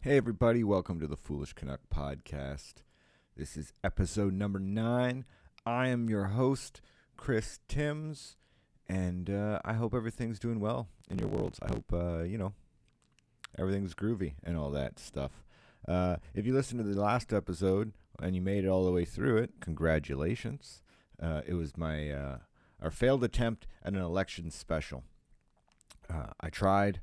Hey everybody, welcome to the Foolish Canuck podcast. This is episode number 9. I am your host, Chris Timms, and I hope everything's doing well in your worlds. I hope, everything's groovy and all that stuff. If you listened to the last episode and you made it all the way through it, congratulations. It was our failed attempt at an election special. I tried,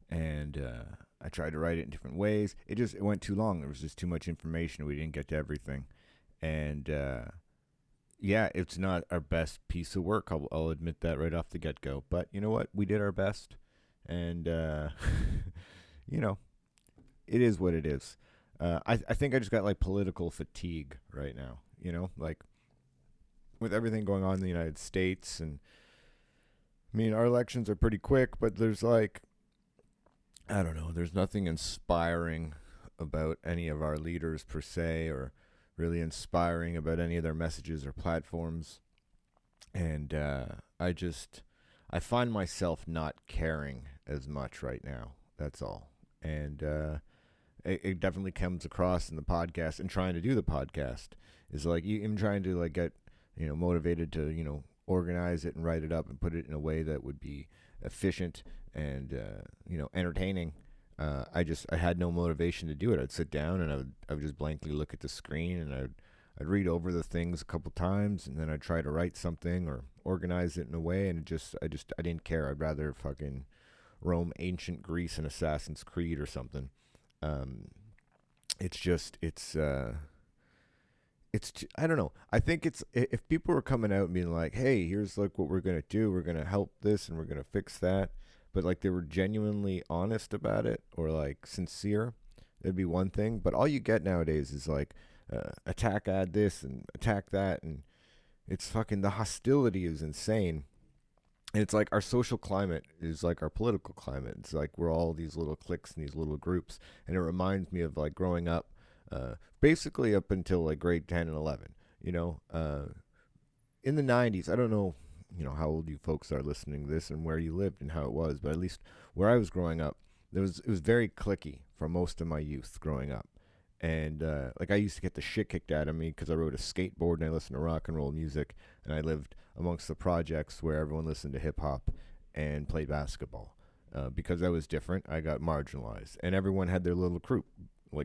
and I tried to write it in different ways. It went too long. There was just too much information. We didn't get to everything. And it's not our best piece of work. I'll admit that right off the get-go. But you know what? We did our best. And, it is what it is. I think I just got like political fatigue right now, like with everything going on in the United States. And I mean, our elections are pretty quick, but there's I don't know, there's nothing inspiring about any of our leaders per se, or really inspiring about any of their messages or platforms. And I find myself not caring as much right now. That's all. And it definitely comes across in the podcast, and trying to do the podcast is like, I'm trying to like get, motivated to, organize it and write it up and put it in a way that would be efficient and entertaining. I had no motivation to do it. I'd sit down and I would just blankly look at the screen, and I'd read over the things a couple times, and then I'd try to write something or organize it in a way, and I didn't care. I'd rather fucking roam ancient Greece and Assassin's Creed or something. I don't know. I think if people were coming out and being like, hey, here's like what we're going to do. We're going to help this and we're going to fix that. But like they were genuinely honest about it, or like sincere, that'd be one thing. But all you get nowadays is like attack ad this and attack that. And it's fucking, the hostility is insane. And it's like our social climate is like our political climate. It's like we're all these little cliques and these little groups. And it reminds me of like growing up. Basically up until like grade 10 and 11, in the 90s. I don't know, how old you folks are listening to this and where you lived and how it was, but at least where I was growing up, it was very cliquey for most of my youth growing up. And like I used to get the shit kicked out of me because I rode a skateboard and I listened to rock and roll music, and I lived amongst the projects where everyone listened to hip hop and played basketball. Because I was different, I got marginalized, and everyone had their little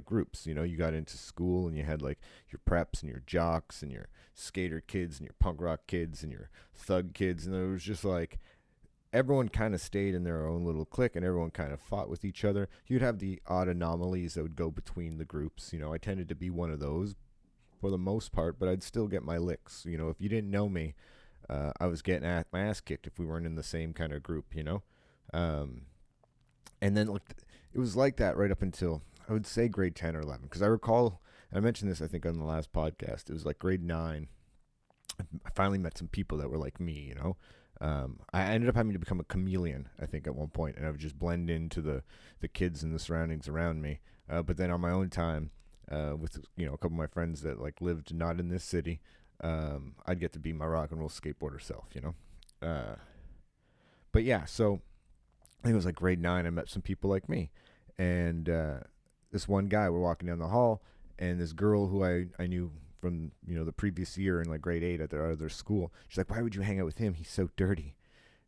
groups. You got into school and you had like your preps and your jocks and your skater kids and your punk rock kids and your thug kids, and it was just like everyone kind of stayed in their own little clique, and everyone kind of fought with each other. You'd have the odd anomalies that would go between the groups. I tended to be one of those for the most part, but I'd still get my licks. If you didn't know me, I was getting my ass kicked if we weren't in the same kind of group. And then it was like that right up until, I would say, grade 10 or 11. Because I recall, and I mentioned this, I think, on the last podcast, it was like grade 9. I finally met some people that were like me, I ended up having to become a chameleon, I think, at one point. And I would just blend into the kids and the surroundings around me. But then on my own time, with, a couple of my friends that like lived not in this city, I'd get to be my rock and roll skateboarder self, But yeah, so I think it was like grade 9, I met some people like me. And this one guy, we're walking down the hall, and this girl who I knew from, the previous year in like grade 8 at their other school, she's like, why would you hang out with him? He's so dirty.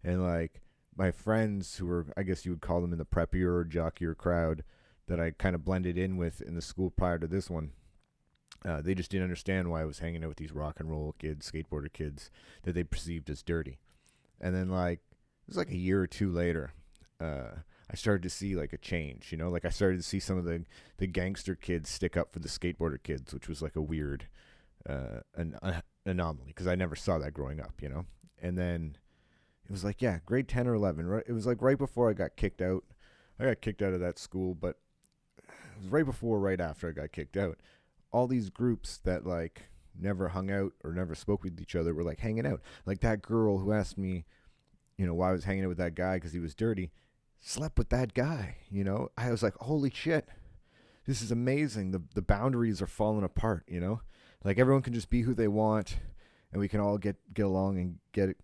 And like my friends who were, I guess you would call them in the preppier or jockier crowd that I kind of blended in with in the school prior to this one, they just didn't understand why I was hanging out with these rock and roll kids, skateboarder kids that they perceived as dirty. And then like, it was like a year or two later, I started to see like a change, like I started to see some of the gangster kids stick up for the skateboarder kids, which was like a weird an anomaly because I never saw that growing up, And then it was like, yeah, grade 10 or 11, right? It was like right before I got kicked out. I got kicked out of that school, but it was right after I got kicked out. All these groups that like never hung out or never spoke with each other were like hanging out. Like that girl who asked me, why I was hanging out with that guy because he was dirty, slept with that guy. I was like, holy shit, this is amazing. The boundaries are falling apart. Like everyone can just be who they want, and we can all get along and get it,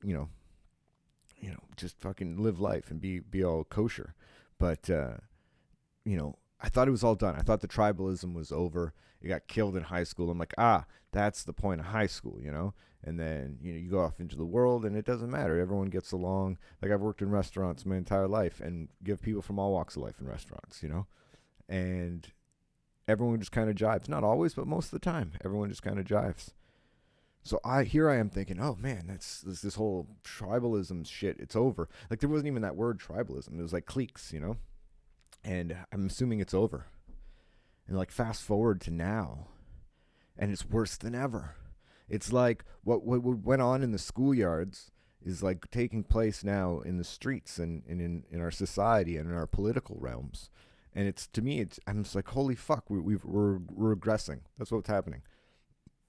just fucking live life and be all kosher. But I thought it was all done. I thought the tribalism was over. It got killed in high school. I'm like, that's the point of high school, you know? And then, you go off into the world and it doesn't matter. Everyone gets along. Like, I've worked in restaurants my entire life and give people from all walks of life in restaurants, And everyone just kind of jives. Not always, but most of the time, everyone just kind of jives. So here I am thinking, oh man, that's this whole tribalism shit. It's over. Like, there wasn't even that word tribalism. It was like cliques, And I'm assuming it's over. And like, fast forward to now, and it's worse than ever. It's like what went on in the schoolyards is like taking place now in the streets and in our society and in our political realms. And I'm just like, holy fuck, we're regressing. That's what's happening.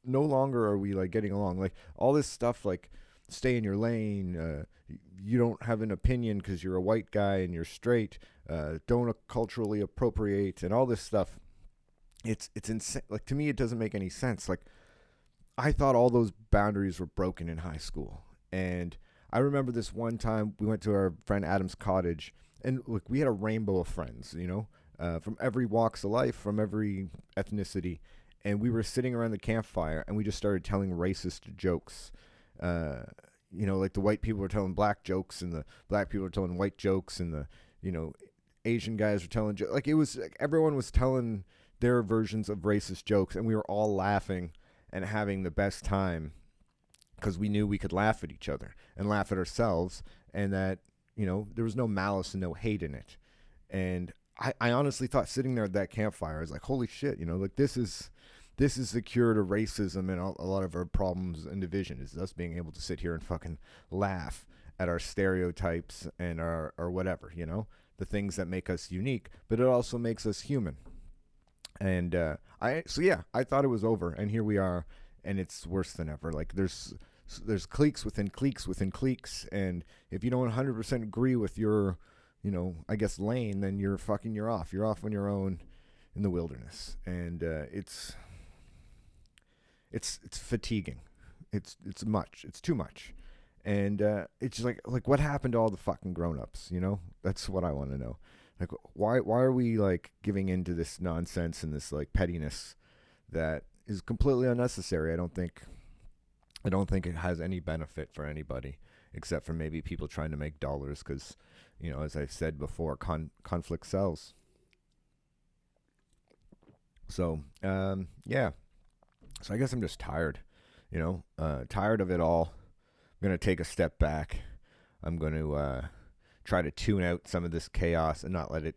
No longer are we like getting along. Like, all this stuff, like, stay in your lane. You don't have an opinion because you're a white guy and you're straight. Don't culturally appropriate and all this stuff. It's insane. Like, to me, it doesn't make any sense. Like, I thought all those boundaries were broken in high school. And I remember this one time we went to our friend Adam's cottage, and look, we had a rainbow of friends, from every walks of life, from every ethnicity. And we were sitting around the campfire, and we just started telling racist jokes. Like, the white people were telling black jokes, and the black people were telling white jokes, and the, Asian guys were telling jokes. Like, it was like everyone was telling their versions of racist jokes, and we were all laughing and having the best time because we knew we could laugh at each other and laugh at ourselves, and that, there was no malice and no hate in it. And I honestly thought, sitting there at that campfire, I was like, holy shit, like, this is the cure to racism and a lot of our problems and division, is us being able to sit here and fucking laugh at our stereotypes and our whatever, the things that make us unique, but it also makes us human. And I thought it was over, and here we are, and it's worse than ever. Like, there's cliques within cliques within cliques, and if you don't 100% agree with your, I guess, lane, then you're off. You're off on your own in the wilderness, and it's fatiguing. It's much. It's too much, and it's just like what happened to all the fucking grown-ups? That's what I want to know. Like, why are we like giving into this nonsense and this like pettiness that is completely unnecessary? I don't think it has any benefit for anybody except for maybe people trying to make dollars, because, as I've said before, conflict sells. So, yeah. So I guess I'm just tired, tired of it all. I'm going to take a step back. I'm going to try to tune out some of this chaos and not let it,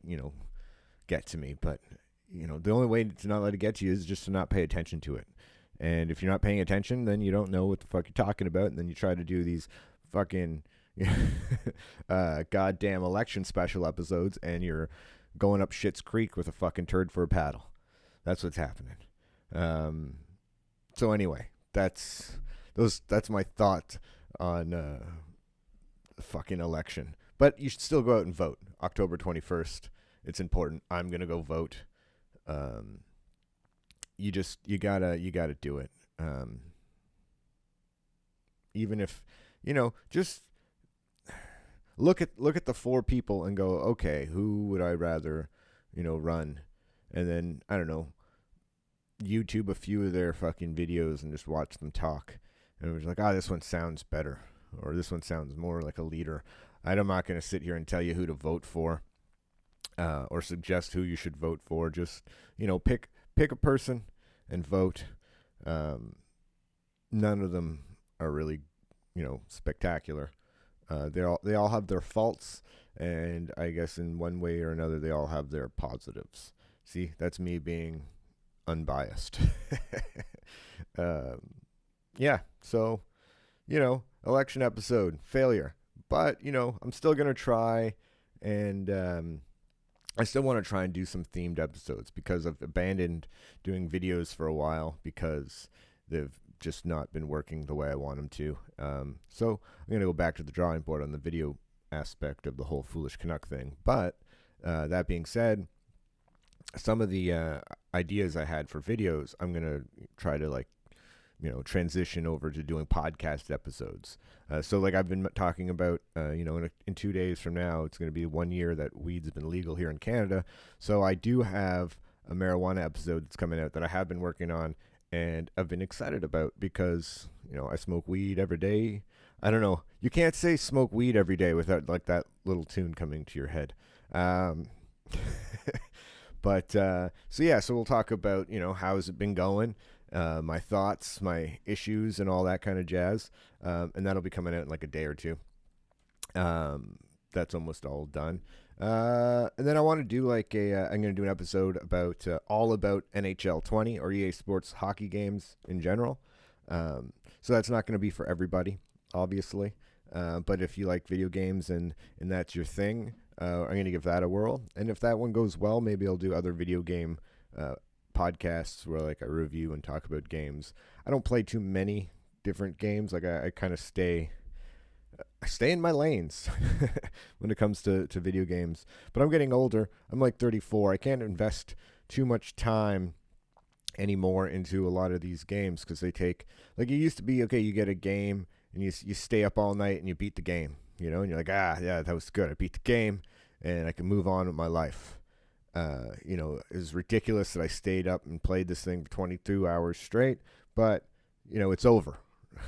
get to me. But, the only way to not let it get to you is just to not pay attention to it. And if you're not paying attention, then you don't know what the fuck you're talking about. And then you try to do these fucking goddamn election special episodes, and you're going up Schitt's Creek with a fucking turd for a paddle. That's what's happening. So anyway, that's my thought on the fucking election. But you should still go out and vote. October 21st. It's important. I'm gonna go vote. You gotta do it. Even if, just look at the four people and go, okay, who would I rather, run? And then, I don't know, YouTube a few of their fucking videos and just watch them talk. And it was like, this one sounds better, or this one sounds more like a leader. I'm not going to sit here and tell you who to vote for, or suggest who you should vote for. Just, pick a person and vote. None of them are really, spectacular. They all have their faults, and I guess in one way or another they all have their positives. See, that's me being unbiased. Yeah, so, election episode, failure. But, I'm still going to try, and I still want to try and do some themed episodes, because I've abandoned doing videos for a while because they've just not been working the way I want them to. So I'm going to go back to the drawing board on the video aspect of the whole Foolish Canuck thing. But that being said, some of the ideas I had for videos, I'm going to try to transition over to doing podcast episodes. So like I've been talking about, in 2 days from now, it's going to be 1 year that weed's been legal here in Canada. So I do have a marijuana episode that's coming out that I have been working on and I've been excited about because, I smoke weed every day. I don't know. You can't say smoke weed every day without like that little tune coming to your head. But so we'll talk about, how's it been going, my thoughts, my issues, and all that kind of jazz. And that'll be coming out in like a day or two. That's almost all done. And then I want to do I'm going to do an episode about all about NHL 20 or EA Sports hockey games in general. So that's not going to be for everybody, obviously. But if you like video games and that's your thing, I'm going to give that a whirl. And if that one goes well, maybe I'll do other video game podcasts where like I review and talk about games. I don't play too many different games. Like I kind of stay in my lanes when it comes to video games. But I'm getting older. I'm like 34. I can't invest too much time anymore into a lot of these games because they take, like, it used to be, okay, you get a game and you stay up all night and you beat the game, and you're like, yeah, that was good. I beat the game and I can move on with my life. It's ridiculous that I stayed up and played this thing for 22 hours straight, but it's over.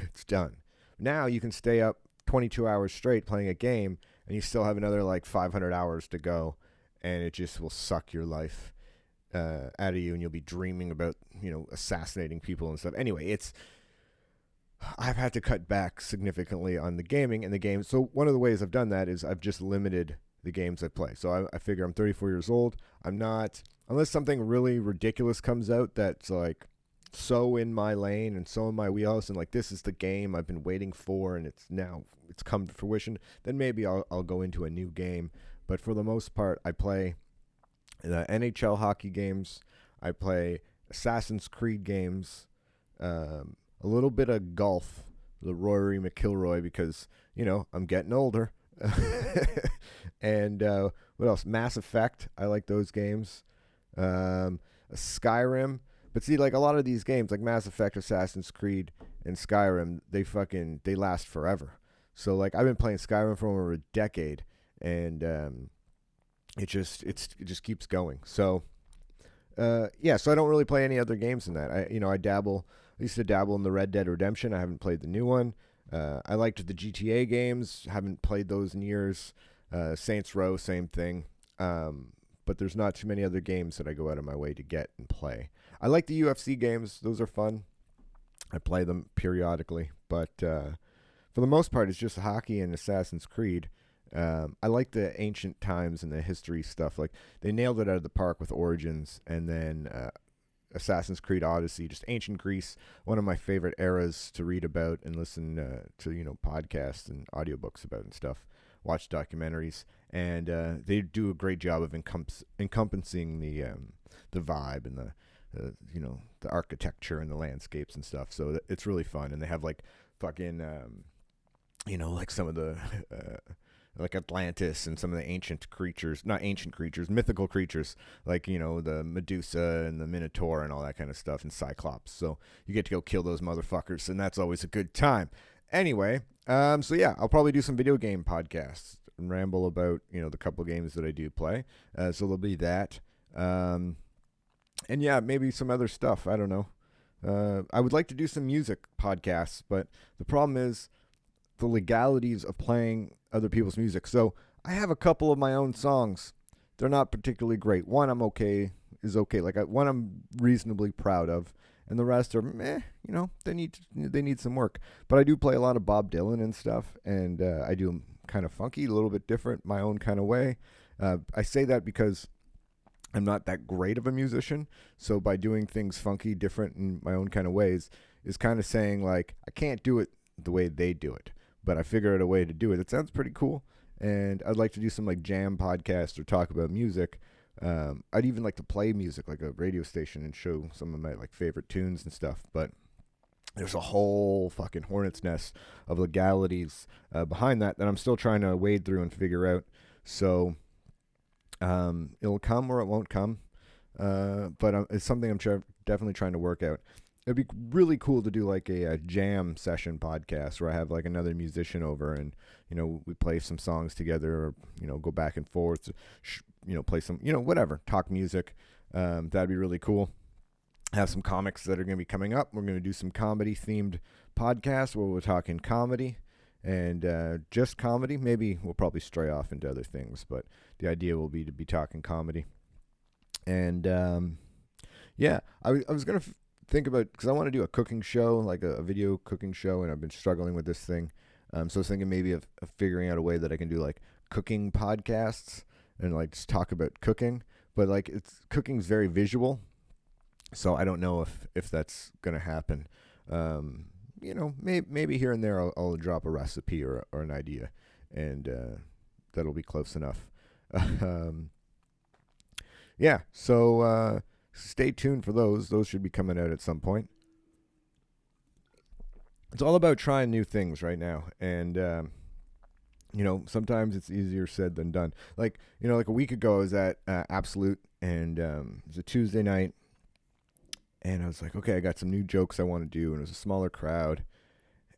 It's done. Now you can stay up 22 hours straight playing a game and you still have another like 500 hours to go, and it just will suck your life out of you, and you'll be dreaming about assassinating people and stuff. Anyway, I've had to cut back significantly on the gaming and the games. So one of the ways I've done that is I've just limited the games I play. So I figure I'm 34 years old. I'm not, unless something really ridiculous comes out that's like so in my lane and so in my wheelhouse, and like this is the game I've been waiting for and it's come to fruition, then maybe I'll go into a new game. But for the most part, I play the NHL hockey games. I play Assassin's Creed games, a little bit of golf, the Rory McIlroy, because I'm getting older. And what else? Mass Effect. I like those games. Skyrim. But see, like a lot of these games, like Mass Effect, Assassin's Creed, and Skyrim, they last forever. So like I've been playing Skyrim for over a decade, and it just keeps going. So so I don't really play any other games than that. I used to dabble in the Red Dead Redemption. I haven't played the new one. I liked the GTA games. Haven't played those in years. Saints Row, same thing. But there's not too many other games that I go out of my way to get and play. I like the UFC games. Those are fun. I play them periodically. But for the most part, it's just hockey and Assassin's Creed. I like the ancient times and the history stuff. Like they nailed it out of the park with Origins, and then Assassin's Creed Odyssey, just ancient Greece, one of my favorite eras to read about and listen to podcasts and audiobooks about and stuff. Watch documentaries, and they do a great job of encompassing the vibe and the architecture and the landscapes and stuff. So it's really fun, and they have like fucking like some of the like Atlantis and some of the mythical creatures, like, the Medusa and the Minotaur and all that kind of stuff, and Cyclops. So you get to go kill those motherfuckers, and that's always a good time. Anyway, I'll probably do some video game podcasts and ramble about, the couple games that I do play. So there'll be that. And maybe some other stuff. I don't know. I would like to do some music podcasts, but the problem is the legalities of playing other people's music. So I have a couple of my own songs. They're not particularly great. One is okay. Like one I'm reasonably proud of, and the rest are meh. They need some work. But I do play a lot of Bob Dylan and stuff, and I do them kind of funky, a little bit different, my own kind of way. I say that because I'm not that great of a musician, so by doing things funky, different in my own kind of ways, is kind of saying like I can't do it the way they do it, but I figure out a way to do it. It sounds pretty cool, and I'd like to do some like jam podcasts or talk about music. I'd even like to play music like a radio station and show some of my like favorite tunes and stuff, but there's a whole fucking hornet's nest of legalities behind that I'm still trying to wade through and figure out. So it'll come or it won't come, but it's something I'm definitely trying to work out. it'd be really cool to do like a jam session podcast where I have like another musician over and, we play some songs together or, go back and forth, play some, whatever, talk music. That'd be really cool. Have some comics that are going to be coming up. We're going to do some comedy themed podcasts where we're talking comedy and just comedy. Maybe we'll probably stray off into other things, but the idea will be to be talking comedy. And yeah, I was going to think about, because I want to do a cooking show, like a video cooking show, and I've been struggling with this thing. So I was thinking maybe of figuring out a way that I can do like cooking podcasts and like just talk about cooking. But like cooking's very visual, so I don't know if that's gonna happen. Maybe here and there I'll drop a recipe or an idea, and that'll be close enough. Yeah, so stay tuned for those. Those should be coming out at some point. It's all about trying new things right now, and sometimes it's easier said than done. Like, like a week ago I was at Absolute, and it was a Tuesday night, and I was like, okay, I got some new jokes I want to do, and it was a smaller crowd,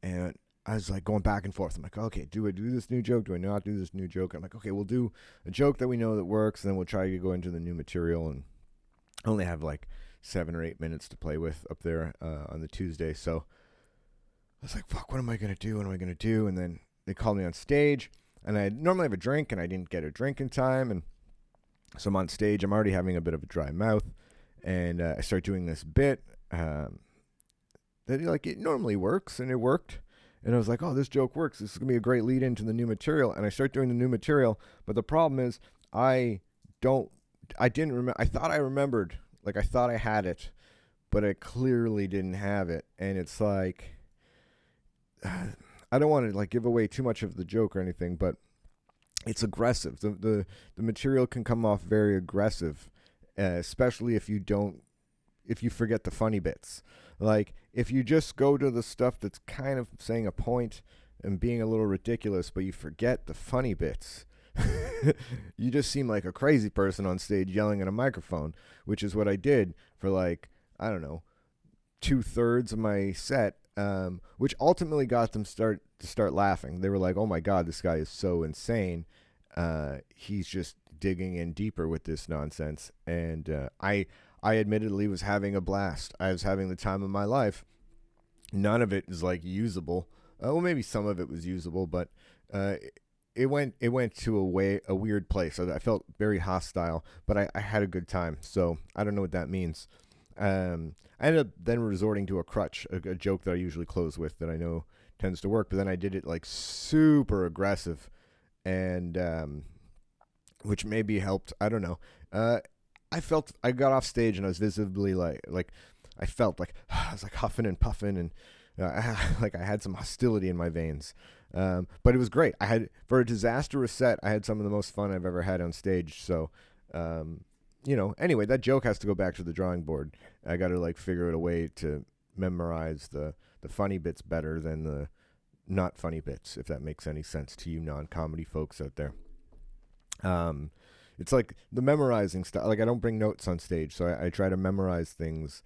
and I was like going back and forth. I'm like, okay, do I do this new joke? Do I not do this new joke? I'm like, okay, we'll do a joke that we know that works, and then we'll try to go into the new material, and I only have like 7 or 8 minutes to play with up there on the Tuesday, so I was like, fuck, what am I going to do? What am I going to do? And then they called me on stage, and I normally have a drink, and I didn't get a drink in time, and so I'm on stage. I'm already having a bit of a dry mouth, and I start doing this bit that like it normally works, and it worked. And I was like, oh, this joke works. This is going to be a great lead into the new material. And I start doing the new material, but the problem is I didn't remember. I thought I remembered, like I thought I had it, but I clearly didn't have it. And it's like, I don't want to like give away too much of the joke or anything, but it's aggressive. The material can come off very aggressive, especially if you forget the funny bits. Like if you just go to the stuff that's kind of saying a point and being a little ridiculous, but you forget the funny bits, you just seem like a crazy person on stage yelling at a microphone, which is what I did for like, I don't know, 2/3 of my set. Which ultimately got them to start laughing. They were like, "Oh my God, this guy is so insane. He's just digging in deeper with this nonsense." And I admittedly was having a blast. I was having the time of my life. None of it is like usable. Well, maybe some of it was usable, but it went to a weird place. I felt very hostile, but I had a good time. So I don't know what that means. I ended up then resorting to a crutch, a joke that I usually close with that I know tends to work, but then I did it like super aggressive, and which maybe helped. I don't know. I got off stage and I was visibly like I felt like I was like huffing and puffing, and like I had some hostility in my veins. But it was great. For a disastrous set, I had some of the most fun I've ever had on stage. So. Anyway, that joke has to go back to the drawing board. I got to like figure out a way to memorize the funny bits better than the not funny bits, if that makes any sense to you non-comedy folks out there. It's like the memorizing stuff. Like I don't bring notes on stage, so I try to memorize things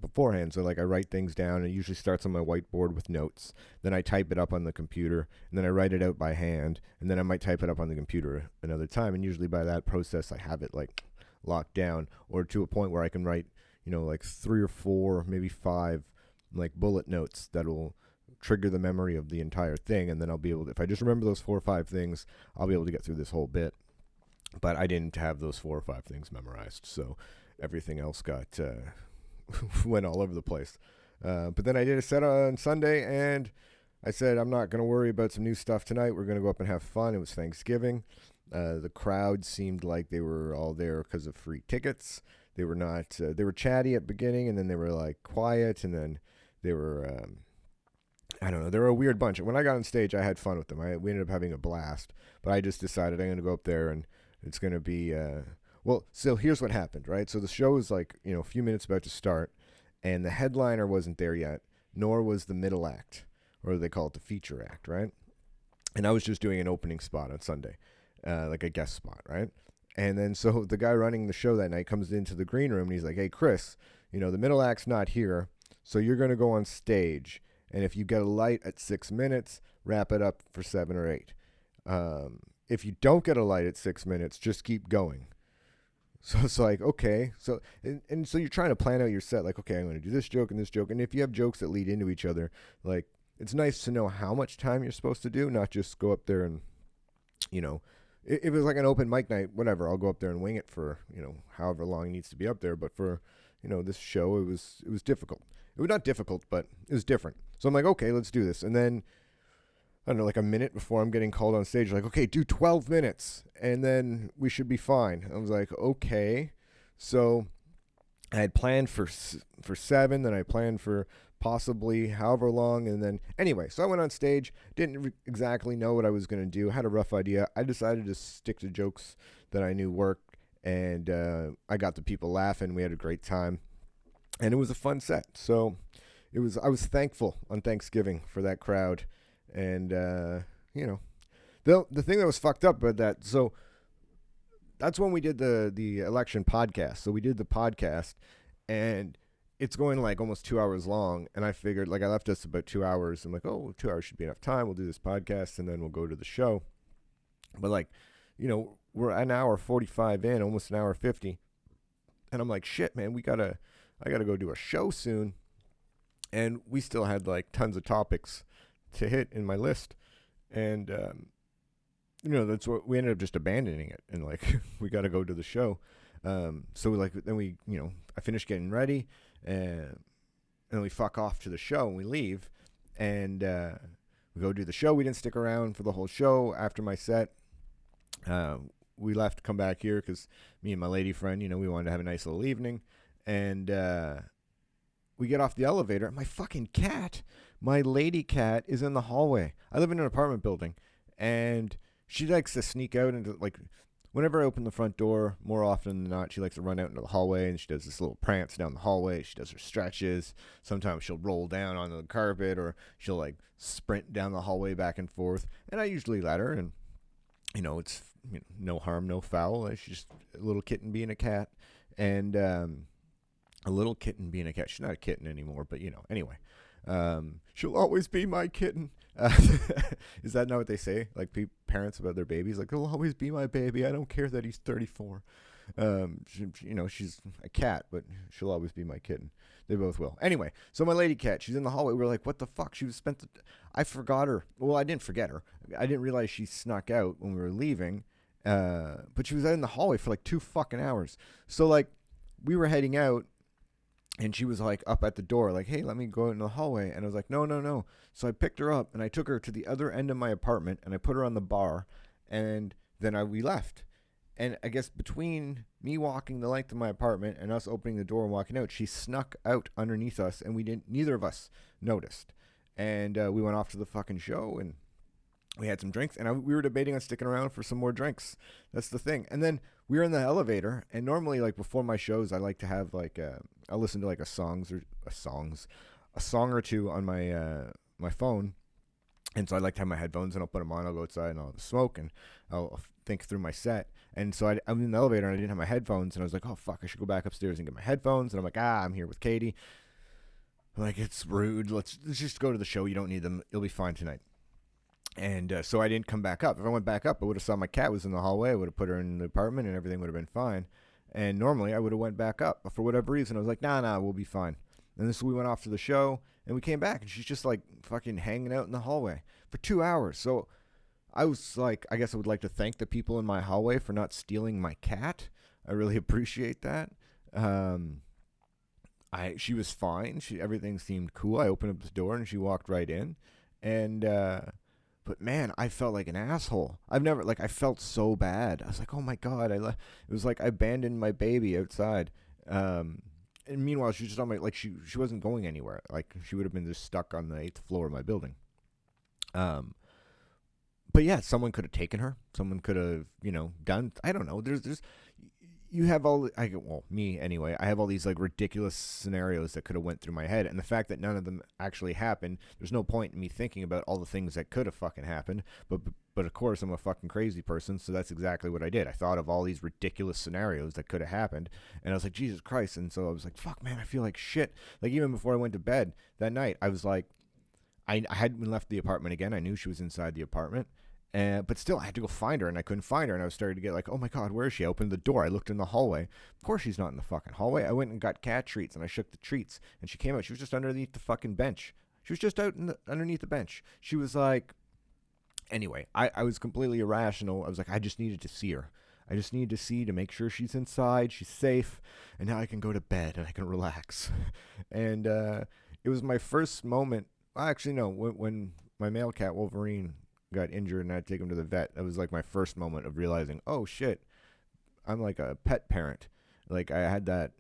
beforehand. So like I write things down. It usually starts on my whiteboard with notes. Then I type it up on the computer, and then I write it out by hand, and then I might type it up on the computer another time. And usually by that process, I have it like locked down, or to a point where I can write, like 3 or 4, maybe 5, like bullet notes that'll trigger the memory of the entire thing, and then I'll be able to, if I just remember those 4 or 5 things, I'll be able to get through this whole bit. But I didn't have those 4 or 5 things memorized, so everything else got went all over the place. But then I did a set on Sunday, and I said I'm not going to worry about some new stuff tonight. We're going to go up and have fun. It was Thanksgiving. The crowd seemed like they were all there because of free tickets. They were not. They were chatty at the beginning, and then they were like quiet, and then they were. I don't know. They were a weird bunch. When I got on stage, I had fun with them. We ended up having a blast. But I just decided I'm going to go up there, and it's going to be. Well, so here's what happened, right? So the show was like a few minutes about to start, and the headliner wasn't there yet, nor was the middle act, or they call it the feature act, right? And I was just doing an opening spot on Sunday. Like a guest spot, right? And then so the guy running the show that night comes into the green room and he's like, "Hey, Chris, the middle act's not here. So you're going to go on stage, and if you get a light at 6 minutes, wrap it up for 7 or 8. If you don't get a light at 6 minutes, just keep going. So it's like, okay. So and so you're trying to plan out your set, like, okay, I'm going to do this joke and this joke. And if you have jokes that lead into each other, like, it's nice to know how much time you're supposed to do, not just go up there and, if it was like an open mic night, whatever, I'll go up there and wing it for, however long it needs to be up there. But for, this show, it was difficult. It was not difficult, but it was different. So I'm like, okay, let's do this. And then, I don't know, like a minute before I'm getting called on stage, like, okay, do 12 minutes, and then we should be fine. I was like, okay. So I had planned for 7, then I planned for possibly however long, and then, anyway, so I went on stage, didn't exactly know what I was going to do, had a rough idea. I decided to stick to jokes that I knew worked, and I got the people laughing. We had a great time, and it was a fun set. So I was thankful on Thanksgiving for that crowd. And, the thing that was fucked up about that, so that's when we did the election podcast. So we did the podcast, and it's going like almost 2 hours long. And I figured, like, I left us about 2 hours. I'm like, 2 hours should be enough time. We'll do this podcast, and then we'll go to the show. But, like, we're an hour 45 in, almost an hour 50. And I'm like, shit, man, I gotta go do a show soon. And we still had, like, tons of topics to hit in my list, and that's what we ended up just abandoning it, and like we got to go to the show. So then I finished getting ready, and we fuck off to the show, and we leave, and we go do the show. We didn't stick around for the whole show. After my set, we left to come back here because me and my lady friend, we wanted to have a nice little evening, and we get off the elevator, and my fucking cat, my lady cat, is in the hallway. I live in an apartment building, and she likes to sneak out into, like, whenever I open the front door, more often than not, she likes to run out into the hallway, and she does this little prance down the hallway. She does her stretches. Sometimes she'll roll down onto the carpet, or she'll, like, sprint down the hallway back and forth, and I usually let her, and, it's no harm, no foul. She's just a little kitten being a cat, and a little kitten being a cat. She's not a kitten anymore, but, anyway. She'll always be my kitten. Is that not what they say? Like parents about their babies? Like, he'll always be my baby. I don't care that he's 34. She's a cat, but she'll always be my kitten. They both will. Anyway, so my lady cat, she's in the hallway. We're like, what the fuck? I forgot her. Well, I didn't forget her. I didn't realize she snuck out when we were leaving. But she was out in the hallway for like 2 fucking hours. So, like, we were heading out, and she was, like, up at the door, like, hey, let me go in the hallway. And I was like, no. So I picked her up, and I took her to the other end of my apartment, and I put her on the bar, and then we left. And I guess between me walking the length of my apartment and us opening the door and walking out, she snuck out underneath us, and neither of us noticed. And we went off to the fucking show, and we had some drinks, and we were debating on sticking around for some more drinks. That's the thing. And then we were in the elevator, and normally, like, before my shows, I like to have, like, I listen to, like, a song or two on my phone. And so I like to have my headphones, and I'll put them on. I'll go outside, and I'll smoke, and I'll think through my set. And so I'm in the elevator, and I didn't have my headphones, and I was like, oh, fuck, I should go back upstairs and get my headphones. And I'm like, I'm here with Katie. I'm like, it's rude. Let's just go to the show. You don't need them. You'll be fine tonight. And so I didn't come back up. If I went back up, I would have saw my cat was in the hallway. I would have put her in the apartment, and everything would have been fine. And normally I would have went back up. But for whatever reason, I was like, nah, we'll be fine. And so we went off to the show, and we came back, and she's just, like, fucking hanging out in the hallway for 2 hours. So I was like, I guess I would like to thank the people in my hallway for not stealing my cat. I really appreciate that. She was fine. Everything seemed cool. I opened up the door, and she walked right in. And but man, I felt like an asshole. I felt so bad. I was like, oh my God. It was like I abandoned my baby outside. And meanwhile, she was just on my, like, she wasn't going anywhere. Like, she would have been just stuck on the 8th floor of my building. But yeah, someone could have taken her. Someone could have, done, I don't know. There's, you have all me anyway, I have all these like ridiculous scenarios that could have went through my head, and the fact that none of them actually happened, there's no point in me thinking about all the things that could have fucking happened. But of course I'm a fucking crazy person, so that's exactly what I did. I thought of all these ridiculous scenarios that could have happened, and I was like, Jesus Christ. And so I was like, fuck, man, I feel like shit. Like, even before I went to bed that night, I was like, I hadn't left the apartment again. I knew she was inside the apartment. But still, I had to go find her, and I couldn't find her. And I was starting to get like, oh my God, where is she? I opened the door. I looked in the hallway. Of course she's not in the fucking hallway. I went and got cat treats, and I shook the treats. And she came out. She was just underneath the fucking bench. She was just out underneath the bench. She was like, anyway, I was completely irrational. I was like, I just needed to see her. I just needed to see to make sure she's inside, she's safe, and now I can go to bed and I can relax. And it was my first moment. Well, actually, no, when my male cat, Wolverine, got injured and I had to take him to the vet, that was like my first moment of realizing, oh shit, I'm like a pet parent. Like, I had that,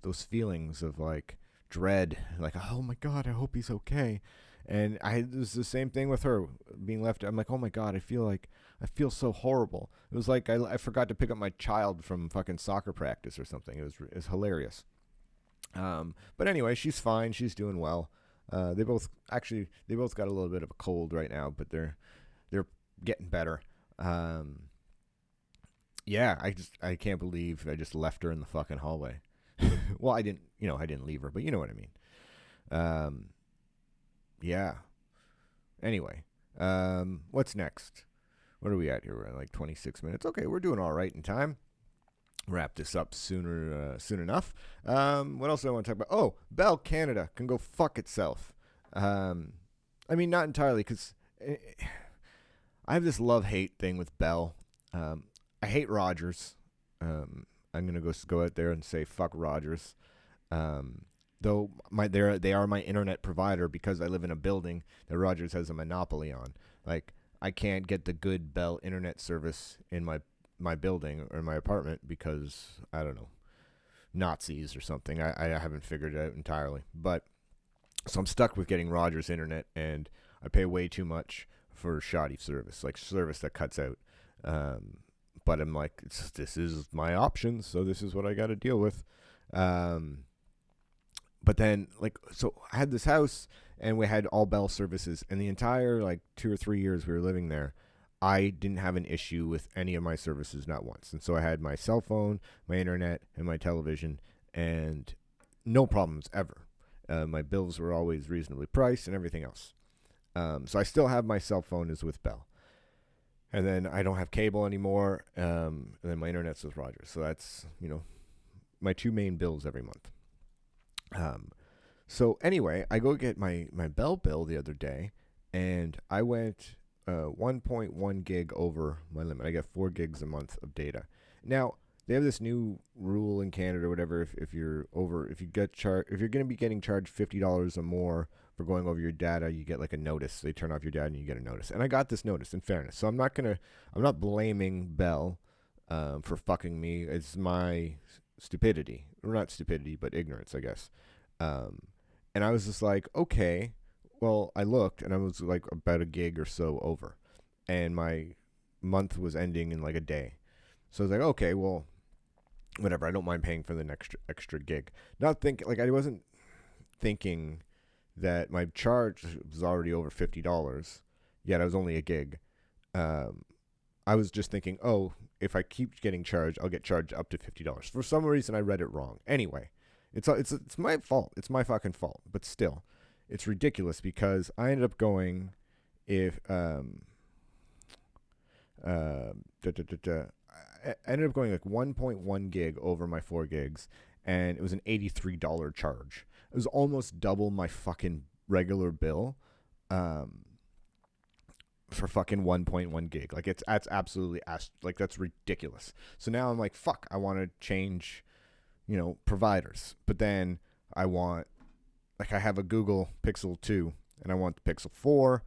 those feelings of like dread, like, oh my God, I hope he's okay. And it was the same thing with her being left. I'm like, oh my God, I feel so horrible. It was like I forgot to pick up my child from fucking soccer practice or something. It was hilarious. But anyway, she's fine. She's doing well. They both got a little bit of a cold right now, but they're getting better. Yeah, I can't believe I just left her in the fucking hallway. Well, I didn't leave her, but you know what I mean. Yeah. Anyway, what's next? What are we at here? We're at like 26 minutes. Okay, we're doing all right in time. Wrap this up soon enough. What else do I want to talk about? Oh, Bell Canada can go fuck itself. I mean, not entirely, because I have this love-hate thing with Bell. I hate Rogers. I'm gonna go out there and say fuck Rogers. Though they are my internet provider, because I live in a building that Rogers has a monopoly on. Like, I can't get the good Bell internet service in my building or my apartment because, I don't know, Nazis or something. I haven't figured it out entirely. But so I'm stuck with getting Rogers internet, and I pay way too much for shoddy service, like service that cuts out. But I'm like, this is my option, so this is what I got to deal with. But then, like, so I had this house, and we had all Bell services, and the entire, like, 2 or 3 years we were living there, I didn't have an issue with any of my services, not once. And so I had my cell phone, my internet, and my television, and no problems ever. My bills were always reasonably priced and everything else. So I still have my cell phone is with Bell. And then I don't have cable anymore, and then my internet's with Rogers. So that's, my 2 main bills every month. So anyway, I go get my Bell bill the other day, and I went 1.1 gig over my limit. I get 4 gigs a month of data. Now, they have this new rule in Canada or whatever. If you're going to be getting charged $50 or more for going over your data, you get like a notice. They turn off your data and you get a notice. And I got this notice, in fairness. So I'm not blaming Bell for fucking me. It's my stupidity. Or not stupidity, but ignorance, I guess. And I was just like, okay. Well, I looked, and I was like about a gig or so over. And my month was ending in like a day. So I was like, okay, well, whatever. I don't mind paying for the extra gig. I wasn't thinking that my charge was already over $50, yet I was only a gig. I was just thinking, oh, if I keep getting charged, I'll get charged up to $50. For some reason, I read it wrong. Anyway, it's my fault. It's my fucking fault. But still, it's ridiculous, because I ended up going I ended up going like 1.1 gig over my 4 gigs, and it was an $83 charge. It was almost double my fucking regular bill for fucking 1.1 gig. Like, that's absolutely that's ridiculous. So now I'm like, fuck, I want to change, providers. But then I want, like, I have a Google Pixel 2, and I want the Pixel 4,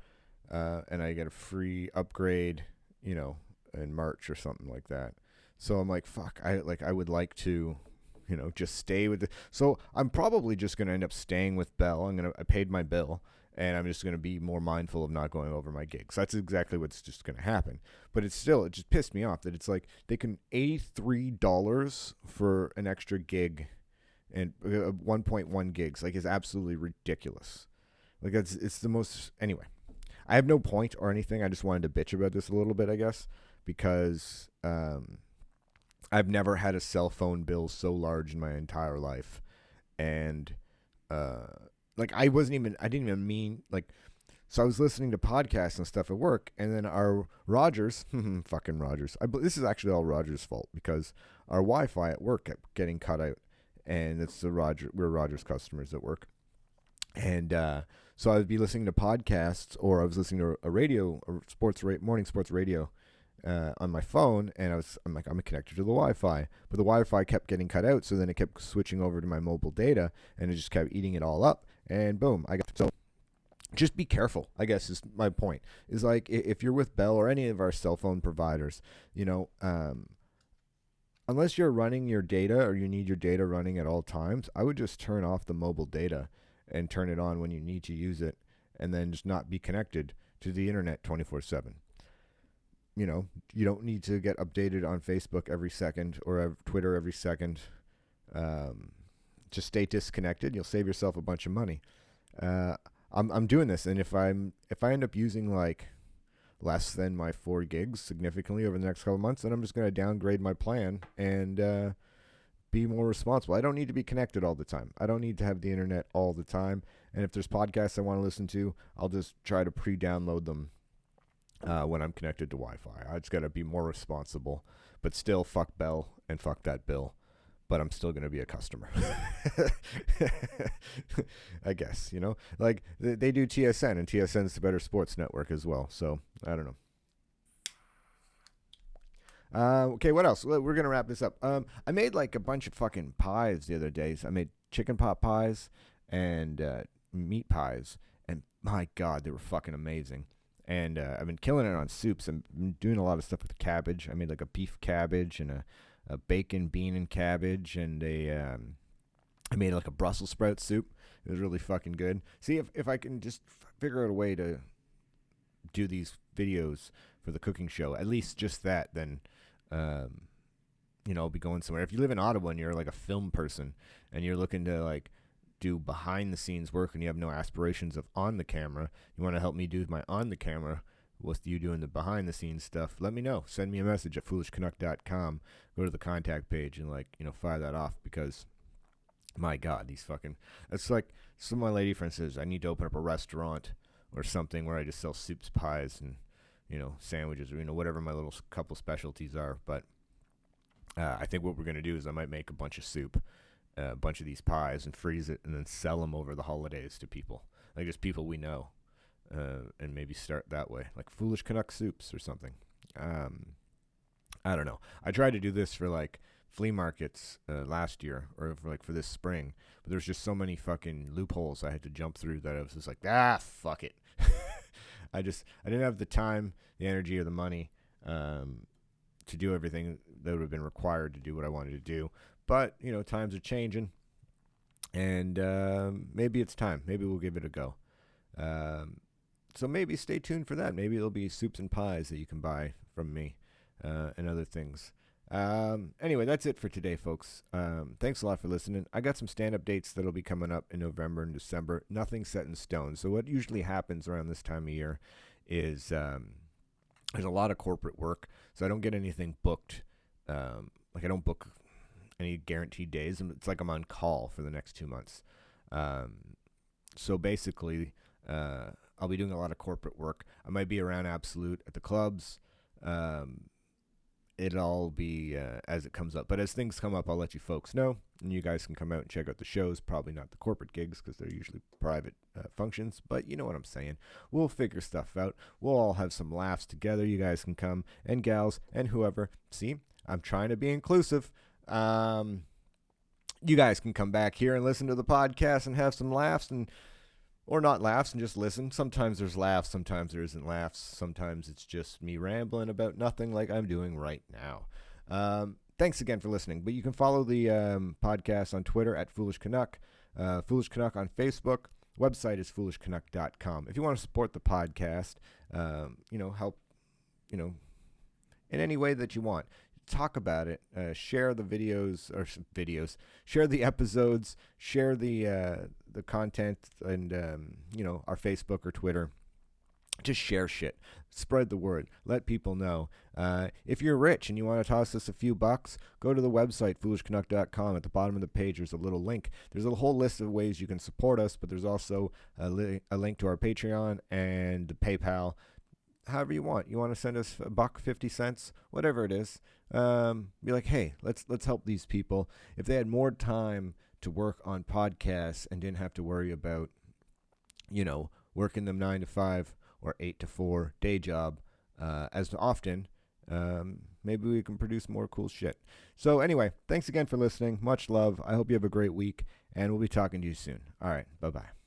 and I get a free upgrade, in March or something like that. So I'm like, fuck, I would like to, just stay with it. So I'm probably just going to end up staying with Bell. I paid my bill, and I'm just going to be more mindful of not going over my gigs. That's exactly what's just going to happen. But it just pissed me off that it's like they can $83 for an extra gig, and 1.1 gigs like is absolutely ridiculous. Like it's the most anyway. I have no point or anything. I just wanted to bitch about this a little bit, I guess, because I've never had a cell phone bill so large in my entire life, and like I didn't even mean like. So I was listening to podcasts and stuff at work, and then our Rogers, fucking Rogers. This is actually all Rogers' fault because our Wi-Fi at work kept getting cut out, and we're Rogers customers at work, and so I would be listening to podcasts, or I was listening to a radio, morning sports radio, on my phone, and I'm connected to the Wi-Fi, but the Wi-Fi kept getting cut out, so then it kept switching over to my mobile data, and it just kept eating it all up, and boom, just be careful, I guess is my point. Is like if you're with Bell or any of our cell phone providers, unless you're running your data or you need your data running at all times, I would just turn off the mobile data and turn it on when you need to use it, and then just not be connected to the internet 24/7. You don't need to get updated on Facebook every second or Twitter every second. Just stay disconnected. You'll save yourself a bunch of money. I'm doing this, and if I end up using like less than my 4 gigs significantly over the next couple of months, then I'm just going to downgrade my plan and be more responsible. I don't need to be connected all the time. I don't need to have the internet all the time. And if there's podcasts I want to listen to, I'll just try to pre-download them when I'm connected to Wi-Fi. I just got to be more responsible, but still fuck Bell and fuck that bill. But I'm still going to be a customer. I guess, like they do TSN, and TSN's the better sports network as well. So I don't know. Okay, what else? We're going to wrap this up. I made like a bunch of fucking pies the other day. So I made chicken pot pies and meat pies. And my God, they were fucking amazing. And I've been killing it on soups. I'm doing a lot of stuff with cabbage. I made like a beef cabbage and a bacon, bean, and cabbage, and I made like a Brussels sprout soup. It was really fucking good. See if I can just figure out a way to do these videos for the cooking show, at least just that, then I'll be going somewhere. If you live in Ottawa and you're like a film person and you're looking to like do behind the scenes work and you have no aspirations of on the camera, you want to help me do my on the camera with you doing the behind the scenes stuff, let me know. Send me a message at foolishcanuck.com. Go to the contact page and fire that off, because my God, it's like some of my lady friend says I need to open up a restaurant or something where I just sell soups, pies, and sandwiches, or whatever my little couple specialties are. But I think what we're going to do is I might make a bunch of soup, a bunch of these pies, and freeze it and then sell them over the holidays to people, like just people we know. And maybe start that way, like Foolish Canuck soups or something. I don't know. I tried to do this for like flea markets last year, or for this spring, but there's just so many fucking loopholes I had to jump through that I was just like, fuck it. I didn't have the time, the energy, or the money to do everything that would have been required to do what I wanted to do. But times are changing, and maybe it's time. Maybe we'll give it a go. So maybe stay tuned for that. Maybe it'll be soups and pies that you can buy from me and other things. Anyway, that's it for today, folks. Thanks a lot for listening. I got some stand-up dates that'll be coming up in November and December. Nothing set in stone. So what usually happens around this time of year is there's a lot of corporate work, so I don't get anything booked. I don't book any guaranteed days. It's like I'm on call for the next 2 months. So basically, I'll be doing a lot of corporate work. I might be around Absolute at the clubs. It'll all be as it comes up. But as things come up, I'll let you folks know. And you guys can come out and check out the shows. Probably not the corporate gigs because they're usually private functions. But you know what I'm saying. We'll figure stuff out. We'll all have some laughs together. You guys can come, and gals, and whoever. See, I'm trying to be inclusive. You guys can come back here and listen to the podcast and have some laughs, or not laughs, and just listen. Sometimes there's laughs, sometimes there isn't laughs. Sometimes it's just me rambling about nothing like I'm doing right now. Thanks again for listening. But you can follow the podcast on Twitter at Foolish Canuck, Foolish Canuck on Facebook, Website is foolishcanuck.com. If you want to support the podcast, help, in any way that you want, talk about it, share the share the episodes, share the content, and our Facebook or Twitter. Just share shit. Spread the word. Let people know. If you're rich and you want to toss us a few bucks, go to the website, foolishcanuck.com. At the bottom of the page, there's a little link. There's a whole list of ways you can support us, but there's also a link to our Patreon and PayPal. However you want. You want to send us $1.50, whatever it is. Be like, hey, let's help these people. If they had more time to work on podcasts and didn't have to worry about, working them 9 to 5 or 8 to 4 day job as often, maybe we can produce more cool shit. So anyway, thanks again for listening. Much love. I hope you have a great week, and we'll be talking to you soon. All right, bye-bye.